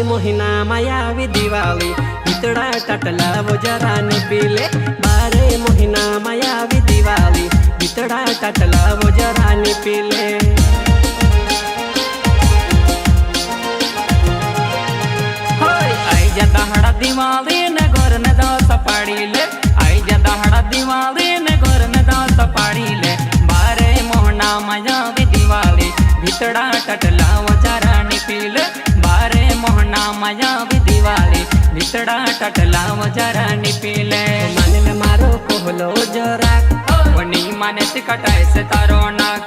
महीना मायावी दिवाली इतड़ा टटला वो जरा ने पीले। 12 महीना मायावी दिवाली इतड़ा टटला वो जरा ने पीले। आई जा दहाड़ा दिवाली ने घर ने दास पाड़ी ले। आई जा दहाड़ा दिवाली ने घर ने दास पाड़ी ले। 12 महीना मायावी दिवाली इतड़ा टटला वो जरा ने पीले। 12 महीना मायावी दिवाली इतड़ा टटला वो जरा ने पीले। माने मारो कोहलो जरा वनी माने से कटाए से तारो नाक।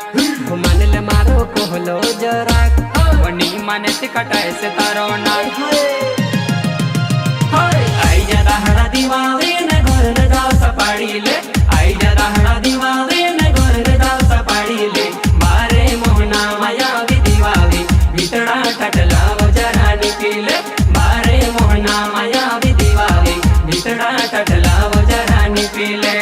माने मारो कोहलो जरा वनी माने से कटाए से तारो नाक। आई जा दहाड़ा दिवाली ने घर ने दास पाड़ी ले। आई जा दहाड़ा दिवाली ने घर ने दास पाड़ी ले। 12 महीना मायावी दिवाली इतड़ा टटला वो जरा ने पीले। 12 महीना मायावी दिवाली इतड़ा टटला वो जरा ने पीले।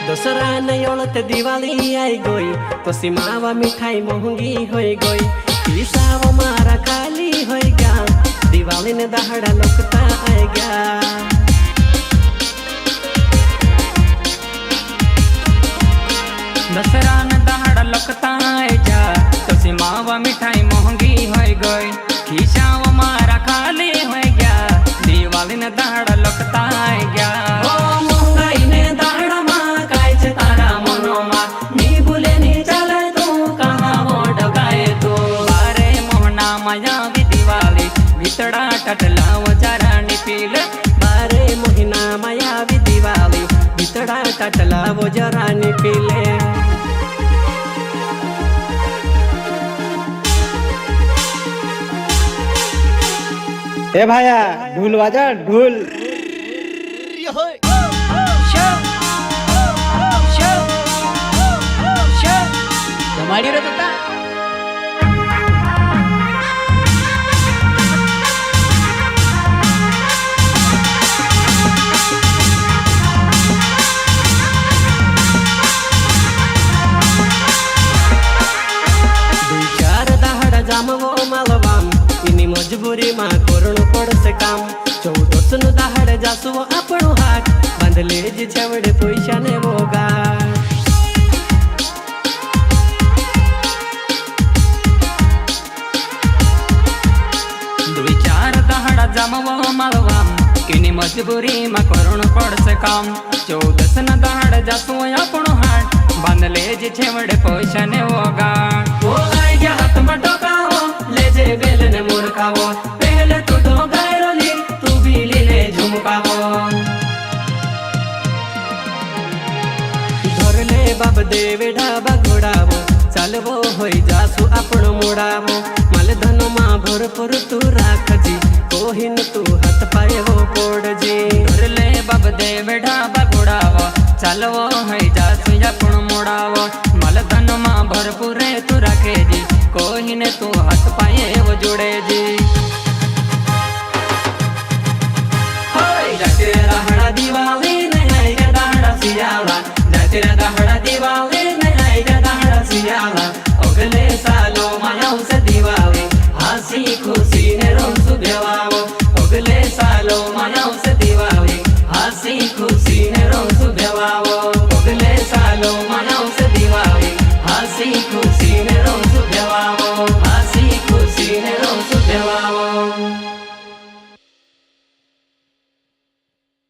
दसरा नयोलते दिवाली आई गई तो सीमावा मिठाई महंगी हो गई। हिसाब मारा खाली हो गया दिवाली ने दहाड़ा लोकता आएगा। दसरा ने दहाड़ा लोकता आएगा तो सीमावा मिठाई महंगी हो गई। हिसाब मारा खाली हो गया दिवाली ने दहाड़ा लोकता आएगा। मायावी दिवाली इतड़ा टटला वो जरा ने पीले। 12 महीना मायावी दिवाली इतड़ा टटला वो जरा ने पीले। ए भाया ढोल बाजा ढोल। તમારી રે તતા मजबूरी में करणु पड़से काम। 14 नु दहाड़े जासु आपणो हाथ बांधले जी छवड़े पैसा ने बोगा। दुई चार दहाड़ा जमवो मालवाम किनी मजबूरी में करणु पड़से काम। 14 नु दहाड़े जासु आपणो हाथ बांधले जी छवड़े पैसा ने बोगा। ओ आई गया हाथ में टोकाओ ले जे बेल ने मुरकावो। पहले तू तो गायरोली तू बीली ने झुमकावो। धर ले बाब देवे ढाबा घोड़ावो ચાલવો હોય જાસુ આપણો મોડાવો માલધન માં ભરપૂર તું રાખજી કોહિન તું હાથ પાયવો પોડજી ઢોરલે બાબદે બેઠા બગોડાવો ચાલવો હોય જાસુ આપણો મોડાવો માલધન માં ભરપૂર તું રાખેજી કોઈને તું હાથ પાયે એવો જોડેજી હોય જટે રાહડા દિવાળી